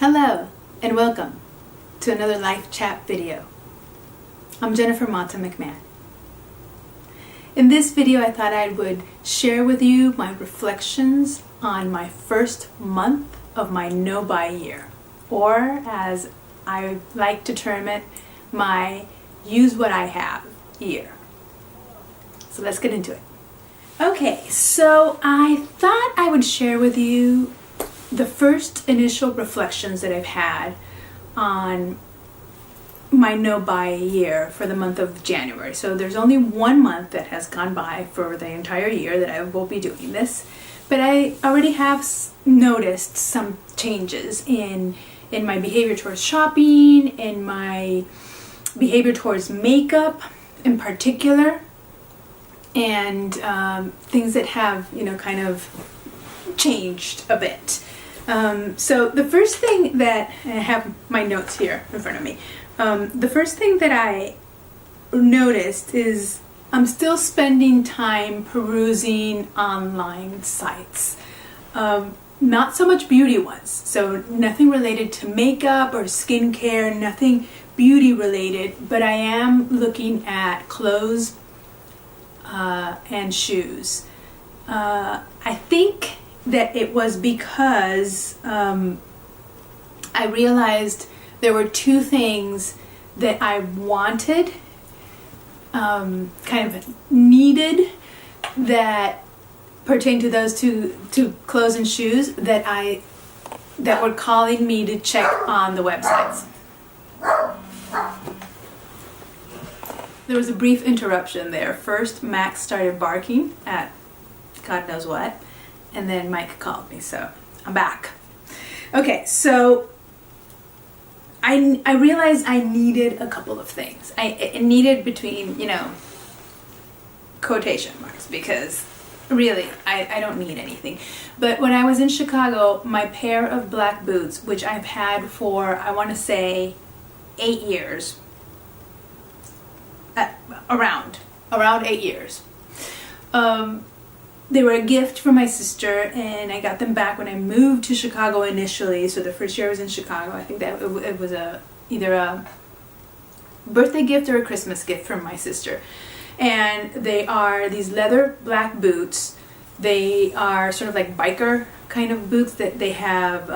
Hello and welcome to another life chat video. I'm Jennifer Mata-McMahon. In this video I thought I would share with you my reflections on my first month of my no-buy year, or as I like to term it, my use what I have year. So let's get into it. Okay, so I thought I would share with you the first initial reflections that I've had on my no-buy year for the month of January. So there's only 1 month that has gone by for the entire year that I will be doing this, but I already have noticed some changes in my behavior towards shopping, in my behavior towards makeup in particular, and things that have, kind of changed a bit. So the first thing that, and I have my notes here in front of me, the first thing that I noticed is I'm still spending time perusing online sites. Not so much beauty ones, so nothing related to makeup or skincare, nothing beauty related, but I am looking at clothes and shoes. I think that it was because I realized there were two things that I wanted, kind of needed, that pertain to those two clothes and shoes that were calling me to check on the websites. There was a brief interruption there. First, Max started barking at God knows what, and then Mike called me, so I'm back. Okay, so I realized I needed a couple of things. I needed between, quotation marks, because really, I don't need anything. But when I was in Chicago, my pair of black boots, which I've had for, I want to say, 8 years, around 8 years. They were a gift from my sister, and I got them back when I moved to Chicago initially. So the first year I was in Chicago, I think that it was either a birthday gift or a Christmas gift from my sister. And they are these leather black boots. They are sort of like biker kind of boots that they have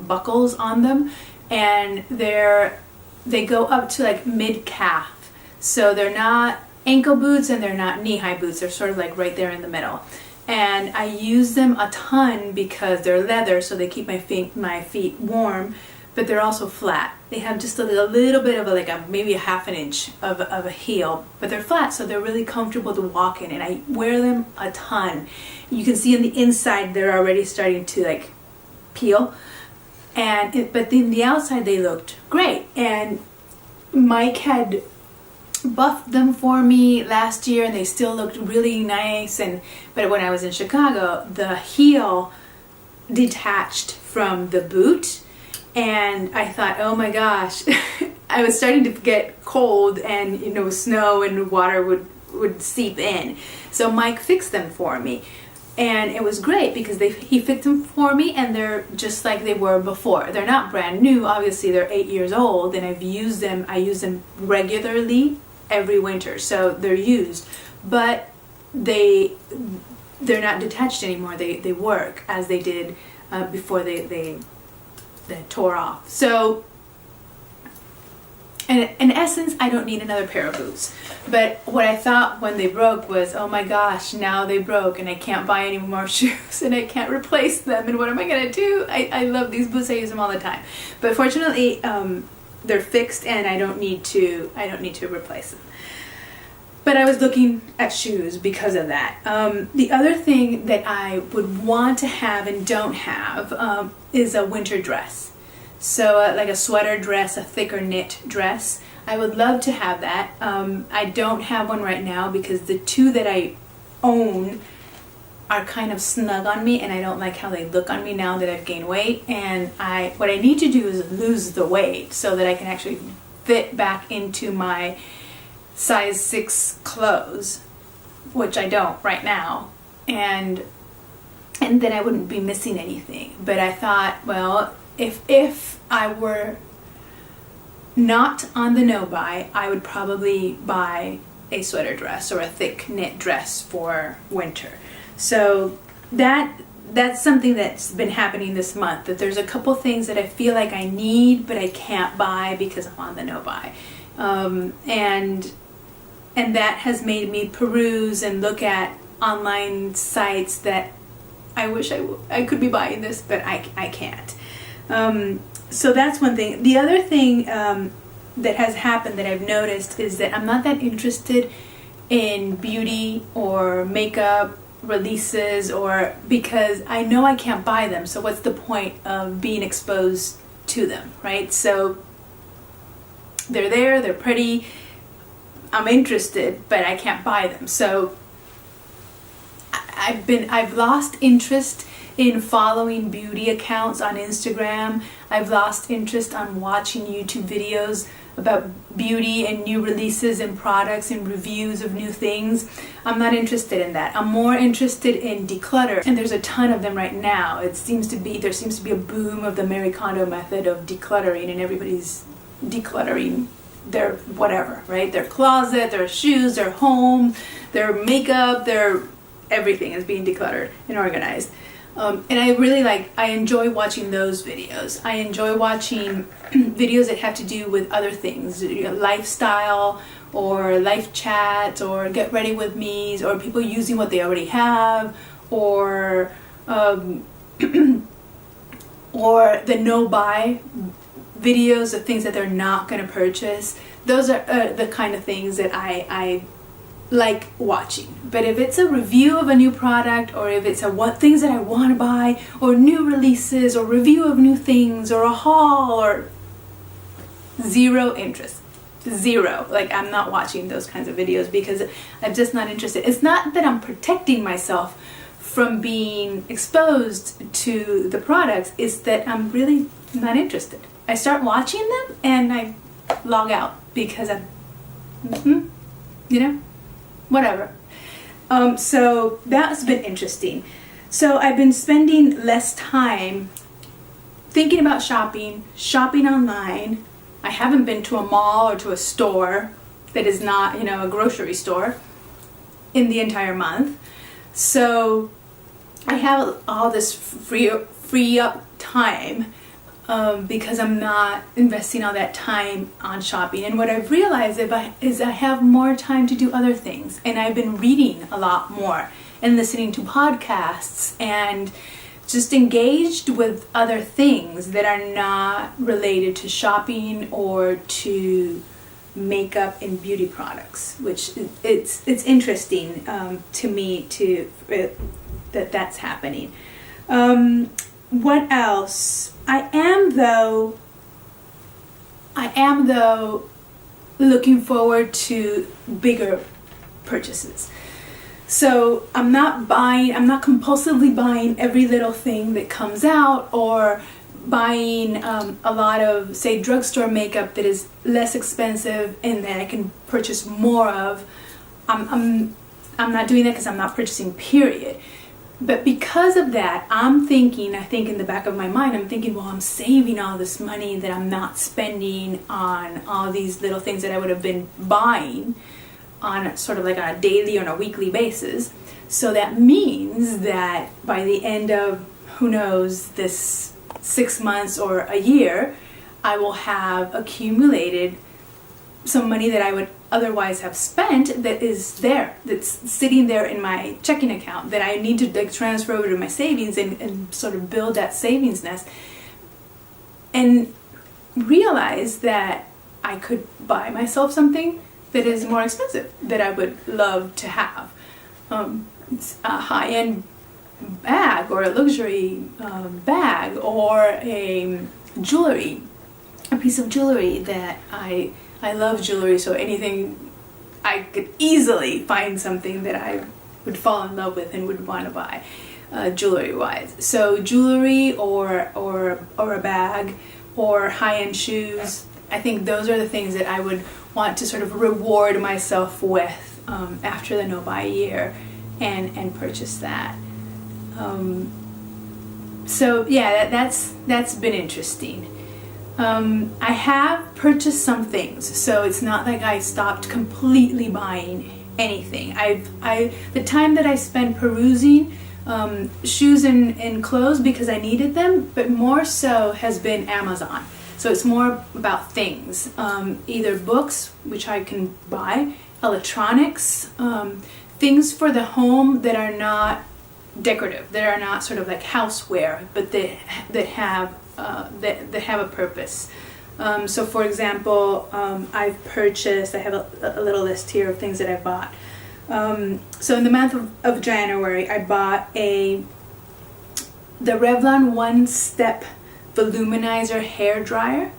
buckles on them, and they go up to like mid-calf. So they're not ankle boots and they're not knee-high boots. They're sort of like right there in the middle. And I use them a ton because they're leather, so they keep my feet warm, but they're also flat. They have just a little bit of maybe a half an inch of a heel, but they're flat, so they're really comfortable to walk in, and I wear them a ton. You can see on the inside they're already starting to peel, but in the outside they looked great. And Mike had buffed them for me last year and they still looked really nice, but when I was in Chicago, the heel detached from the boot, and I thought, oh my gosh, I was starting to get cold, and snow and water would seep in. So Mike fixed them for me, and it was great because he fixed them for me, and they're just like they were before. They're not brand new, obviously. They're 8 years old, and I use them regularly every winter, so they're used, but they're not detached anymore. They work as they did before they tore off. So in essence, I don't need another pair of boots. But what I thought when they broke was, oh my gosh, now they broke and I can't buy any more shoes and I can't replace them, and what am I gonna do? I love these boots. I use them all the time, but fortunately they're fixed and I don't need to replace them. But I was looking at shoes because of that. The other thing that I would want to have and don't have is a winter dress. So like a sweater dress, a thicker knit dress. I would love to have that. I don't have one right now because the two that I own are kind of snug on me, and I don't like how they look on me now that I've gained weight. And what I need to do is lose the weight so that I can actually fit back into my size 6 clothes, which I don't right now. And and then I wouldn't be missing anything. But I thought, well, if I were not on the no buy, I would probably buy a sweater dress or a thick knit dress for winter. So that's something that's been happening this month, that there's a couple things that I feel like I need but I can't buy because I'm on the no buy. And that has made me peruse and look at online sites that I wish I could be buying this, but I can't. So that's one thing. The other thing that has happened that I've noticed is that I'm not that interested in beauty or makeup releases, or because I know I can't buy them, so what's the point of being exposed to them, right? So they're there, they're pretty, I'm interested, but I can't buy them. So I've lost interest in following beauty accounts on Instagram. I've lost interest on watching YouTube videos about beauty and new releases and products and reviews of new things. I'm not interested in that. I'm more interested in declutter, and there's a ton of them right now. There seems to be a boom of the Marie Kondo method of decluttering, and everybody's decluttering their whatever, right? Their closet, their shoes, their home, their makeup, their everything is being decluttered and organized. And I enjoy watching those videos. I enjoy watching videos that have to do with other things, lifestyle or life chats or get ready with me's, or people using what they already have, or or the no buy videos of things that they're not going to purchase. Those are the kind of things that I like watching. But if it's a review of a new product, or if it's things that I want to buy, or new releases, or review of new things, or a haul, or zero interest. Zero. Like, I'm not watching those kinds of videos because I'm just not interested. It's not that I'm protecting myself from being exposed to the products, it's that I'm really not interested. I start watching them and I log out because whatever. So that's been interesting. So I've been spending less time thinking about shopping online. I haven't been to a mall or to a store that is not, a grocery store in the entire month. So I have all this free up time because I'm not investing all that time on shopping. And what I've realized is I have more time to do other things. And I've been reading a lot more and listening to podcasts and just engaged with other things that are not related to shopping or to makeup and beauty products, which it's interesting to me that's happening. What else? I am though looking forward to bigger purchases. So I'm not compulsively buying every little thing that comes out, or buying a lot of, say, drugstore makeup that is less expensive and that I can purchase more of. I'm not doing that because I'm not purchasing, period. But because of that, I think in the back of my mind, I'm thinking, well, I'm saving all this money that I'm not spending on all these little things that I would have been buying on sort of like on a daily or on a weekly basis. So that means that by the end of, who knows, this 6 months or a year, I will have accumulated some money that I would otherwise have spent that is there, that's sitting there in my checking account, that I need to transfer over to my savings and sort of build that savings nest, and realize that I could buy myself something that is more expensive that I would love to have. It's a high-end bag, or a luxury bag, or a piece of jewelry that I love jewelry, so anything, I could easily find something that I would fall in love with and would want to buy, jewelry-wise. So jewelry or a bag or high-end shoes, I think those are the things that I would want to sort of reward myself with after the no-buy year, and purchase that. So yeah, that's been interesting. I have purchased some things, so it's not like I stopped completely buying anything. The time that I spent perusing shoes and clothes because I needed them, but more so has been Amazon. So it's more about things, either books, which I can buy, electronics, things for the home that are not decorative, that are not sort of like houseware, but that have a purpose. So for example, I have a little list here of things that I bought. So in the month of January, I bought the Revlon One Step Voluminizer hair dryer.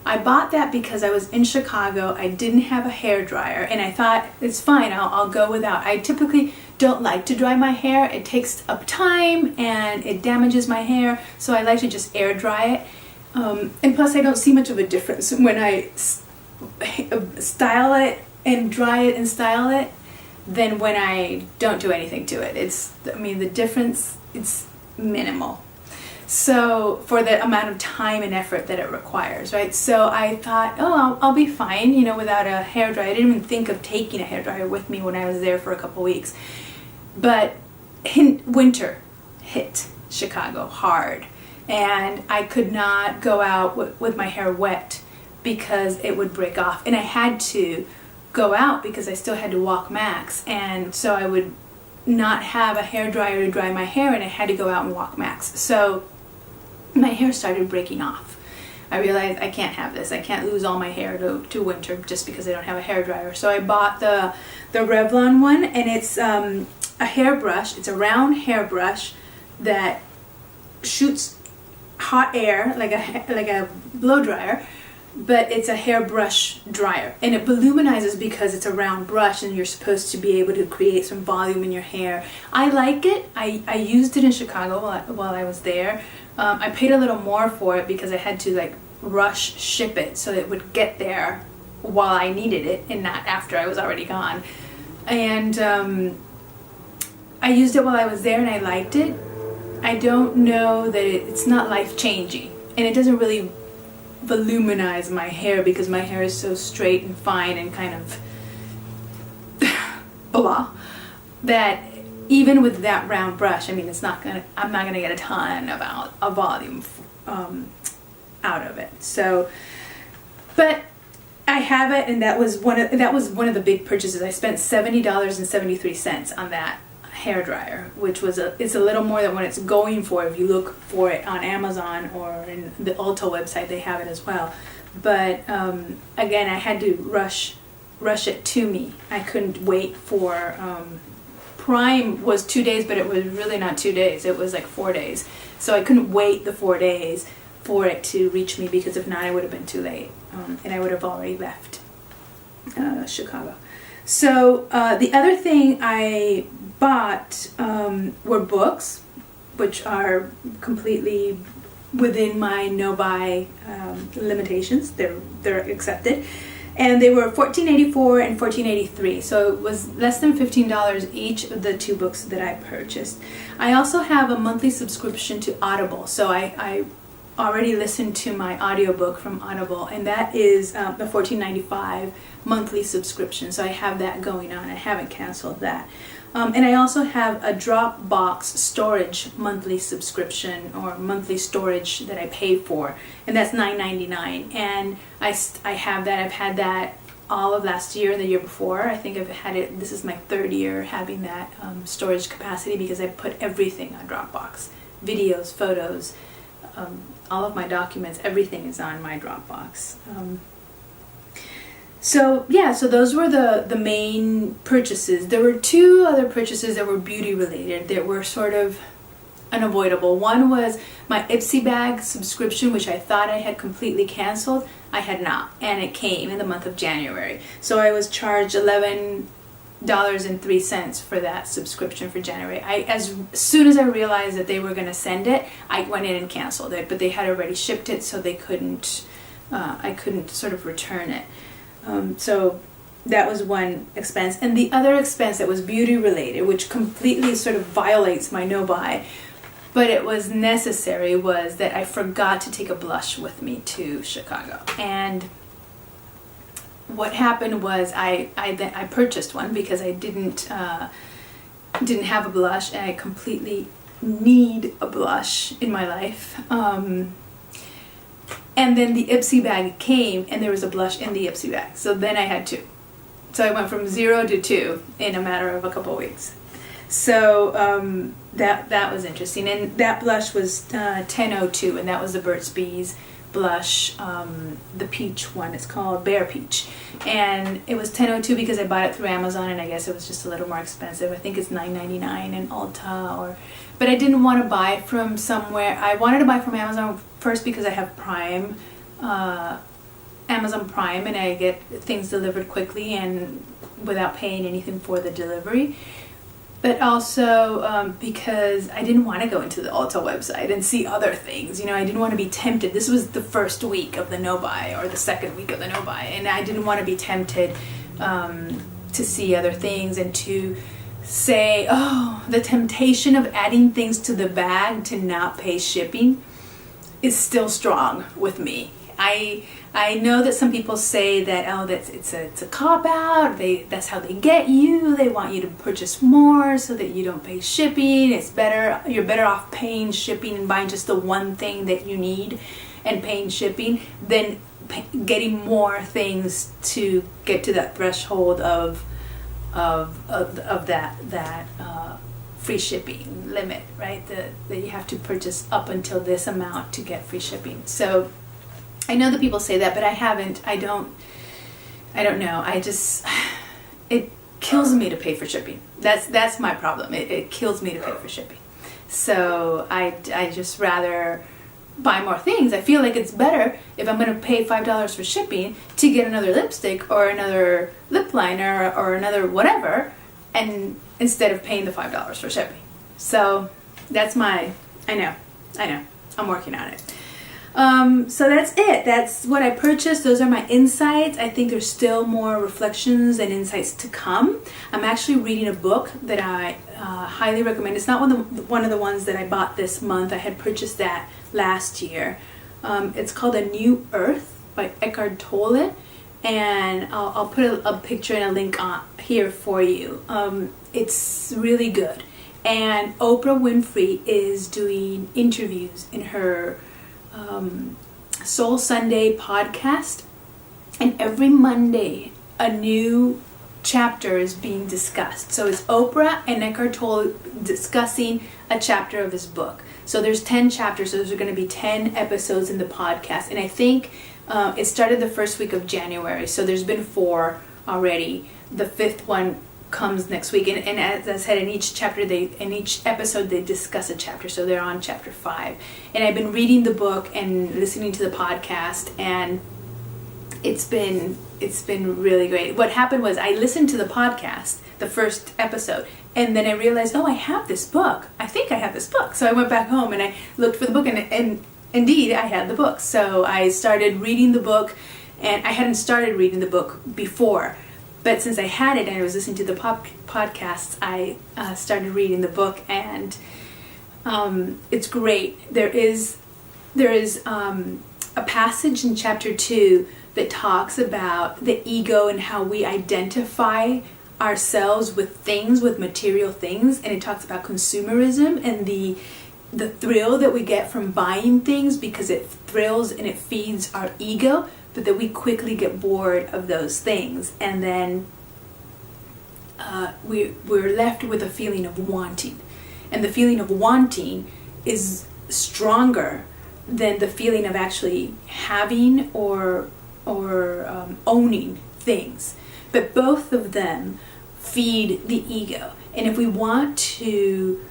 I bought that because I was in Chicago. I didn't have a hair dryer, and I thought it's fine, I'll go without. I typically don't like to dry my hair. It takes up time and it damages my hair, so I like to just air dry it. And plus, I don't see much of a difference when I style it and dry it and style it than when I don't do anything to it. The difference, it's minimal. So for the amount of time and effort that it requires, right? So I thought, I'll be fine, without a hairdryer. I didn't even think of taking a hairdryer with me when I was there for a couple weeks. But winter hit Chicago hard, and I could not go out with my hair wet because it would break off. And I had to go out because I still had to walk Max, and so I would not have a hairdryer to dry my hair, and I had to go out and walk Max. So my hair started breaking off. I realized I can't have this. I can't lose all my hair to winter just because I don't have a hairdryer. So I bought the Revlon one, and it's a hairbrush. It's a round hairbrush that shoots hot air like a blow dryer, but it's a hairbrush dryer, and it voluminizes because it's a round brush and you're supposed to be able to create some volume in your hair. I like it. I used it in Chicago while I was there. I paid a little more for it because I had to rush ship it so it would get there while I needed it and not after I was already gone. And I used it while I was there, and I liked it. I don't know that it's not life-changing, and it doesn't really voluminize my hair because my hair is so straight and fine and kind of blah, that even with that round brush, I'm not gonna get a ton of volume out of it. So, but I have it, and that was one of the big purchases. I spent $70.73 on that hair dryer, which it's a little more than what it's going for if you look for it on Amazon or in the Ulta website. They have it as well. But again, I had to rush it to me. I couldn't wait for Prime was 2 days, but it was really not 2 days. It was like 4 days. So I couldn't wait the 4 days for it to reach me, because if not, I would have been too late, and I would have already left Chicago. So the other thing I bought were books, which are completely within my no-buy limitations. They're accepted. And they were $14.84 and $14.83, so it was less than $15 each of the two books that I purchased. I also have a monthly subscription to Audible, so I already listened to my audiobook from Audible, and that is the $14.95 monthly subscription, so I have that going on. I haven't canceled that. And I also have a Dropbox storage monthly subscription, or monthly storage that I pay for, and that's $9.99. And I have that. I've had that all of last year and the year before. I think I've had it. This is my third year having that storage capacity, because I put everything on Dropbox: videos, photos, all of my documents. Everything is on my Dropbox. So those were the main purchases. There were two other purchases that were beauty related that were sort of unavoidable. One was my Ipsy bag subscription, which I thought I had completely canceled. I had not, and it came in the month of January. So I was charged $11.03 for that subscription for January. As soon as I realized that they were going to send it, I went in and canceled it, but they had already shipped it, so they couldn't. I couldn't sort of return it. So that was one expense. And the other expense that was beauty related, which completely sort of violates my no-buy, but it was necessary, was that I forgot to take a blush with me to Chicago. And what happened was I purchased one because I didn't have a blush, and I completely need a blush in my life. And then the Ipsy bag came, and there was a blush in the Ipsy bag. So then I had two. So I went from 0 to 2 in a matter of a couple of weeks. So that was interesting. And that blush was 1002, and that was the Burt's Bees blush, the peach one. It's called Bear Peach. And it was 1002 because I bought it through Amazon, and I guess it was just a little more expensive. I think it's $9.99 in Ulta, but I didn't want to buy from somewhere. I wanted to buy from Amazon first because I have Prime, Amazon Prime, and I get things delivered quickly and without paying anything for the delivery. But also because I didn't want to go into the Ulta website and see other things. You know, I didn't want to be tempted. This was the first week of the no-buy, or the second week of the no-buy, and I didn't want to be tempted to see other things and to say, oh, the temptation of adding things to the bag to not pay shipping is still strong with me. I know that some people say that, oh, it's a cop-out, that's how they get you, they want you to purchase more so that you don't pay shipping. You're better off paying shipping and buying just the one thing that you need and paying shipping than getting more things to get to that threshold of that free shipping limit, right? That you have to purchase up until this amount to get free shipping. So I know that people say that, but I haven't. I don't know. It kills me to pay for shipping. That's my problem. It kills me to pay for shipping. So I just rather buy more things. I feel like it's better if I'm going to pay $5 for shipping to get another lipstick or another lip liner or another whatever, and instead of paying the $5 for shipping. So that's I know. I'm working on it. So that's it. That's what I purchased. Those are my insights. I think there's still more reflections and insights to come. I'm actually reading a book that I highly recommend. It's not one of the ones that I bought this month. I had purchased that last year. It's called A New Earth by Eckhart Tolle, and I'll put a picture and a link on here for you. It's really good. And Oprah Winfrey is doing interviews in her Soul Sunday podcast, and every Monday a new chapter is being discussed. So it's Oprah and Eckhart Tolle discussing a chapter of his book. So there's 10 chapters, so those are going to be 10 episodes in the podcast, and I think it started the first week of January, so there's been 4 already. The 5th one comes next week, and as I said, in each episode they discuss a chapter, so they're on chapter 5. And I've been reading the book and listening to the podcast, and it's been really great. What happened was I listened to the podcast, the first episode, and then I realized, oh, I have this book. I think I have this book. So I went back home and I looked for the book, and indeed I had the book. So I started reading the book, and I hadn't started reading the book before. But since I had it and I was listening to the podcasts, I started reading the book, and it's great. There is a passage in chapter 2 that talks about the ego and how we identify ourselves with things, with material things, and it talks about consumerism and the thrill that we get from buying things because it thrills and it feeds our ego, but that we quickly get bored of those things, and then we're left with a feeling of wanting, and the feeling of wanting is stronger than the feeling of actually having or owning things. But both of them feed the ego, and if we want to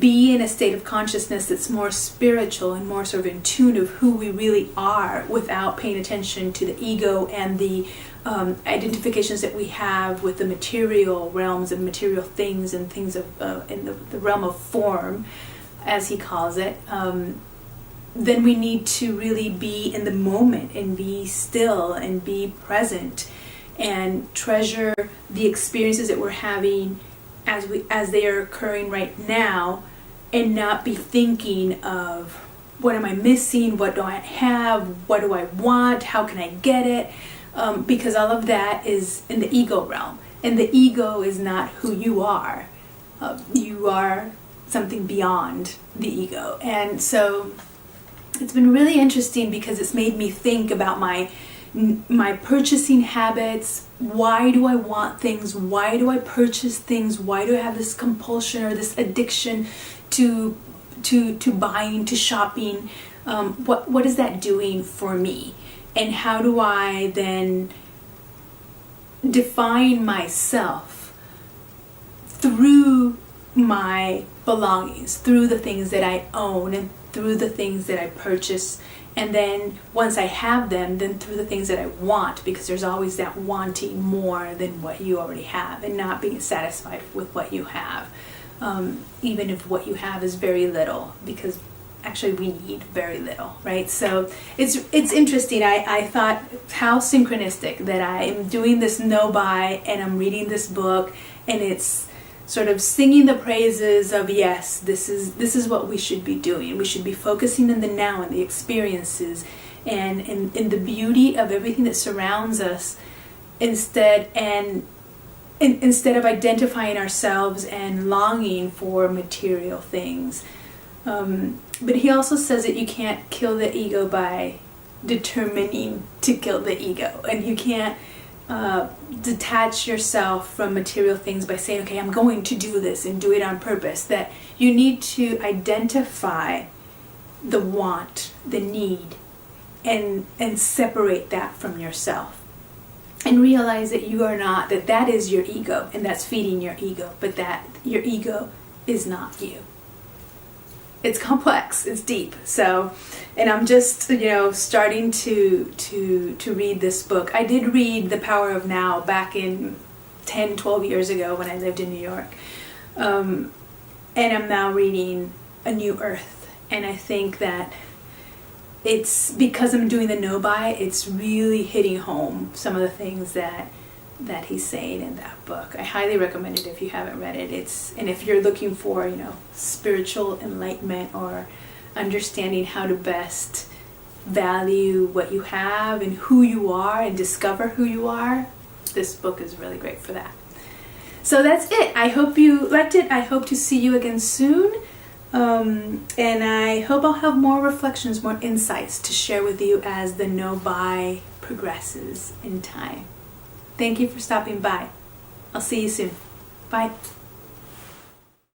be in a state of consciousness that's more spiritual and more sort of in tune of who we really are without paying attention to the ego and the identifications that we have with the material realms and material things and things of in the realm of form, as he calls it, then we need to really be in the moment and be still and be present and treasure the experiences that we're having as they are occurring right now, and not be thinking of what am I missing, what do I have, what do I want, how can I get it, because all of that is in the ego realm, and the ego is not who you are. You are something beyond the ego. And so it's been really interesting because it's made me think about my purchasing habits. Why do I want things? Why do I purchase things? Why do I have this compulsion or this addiction to buying, to shopping? What is that doing for me? And how do I then define myself through my belongings, through the things that I own, and through the things that I purchase, and then once I have them, then through the things that I want, because there's always that wanting more than what you already have and not being satisfied with what you have, even if what you have is very little, because actually we need very little, right? So it's interesting. I thought how synchronistic that I am doing this no-buy and I'm reading this book, and it's sort of singing the praises of, yes, this is what we should be doing. We should be focusing in the now and the experiences and in the beauty of everything that surrounds us, instead of identifying ourselves and longing for material things. But he also says that you can't kill the ego by determining to kill the ego, and you can't detach yourself from material things by saying, okay, I'm going to do this and do it on purpose. That you need to identify the want, the need, and separate that from yourself, and realize that you are not, that is your ego, and that's feeding your ego, but that your ego is not you. It's complex, it's deep. So, and I'm just, starting to read this book. I did read The Power of Now back in 10, 12 years ago when I lived in New York. And I'm now reading A New Earth. And I think that it's because I'm doing the no-buy, it's really hitting home some of the things that he's saying in that book. I highly recommend it if you haven't read it. And if you're looking for, spiritual enlightenment or understanding how to best value what you have and who you are and discover who you are, this book is really great for that. So that's it. I hope you liked it. I hope to see you again soon. And I hope I'll have more reflections, more insights to share with you as the no-buy progresses in time. Thank you for stopping by. I'll see you soon. Bye.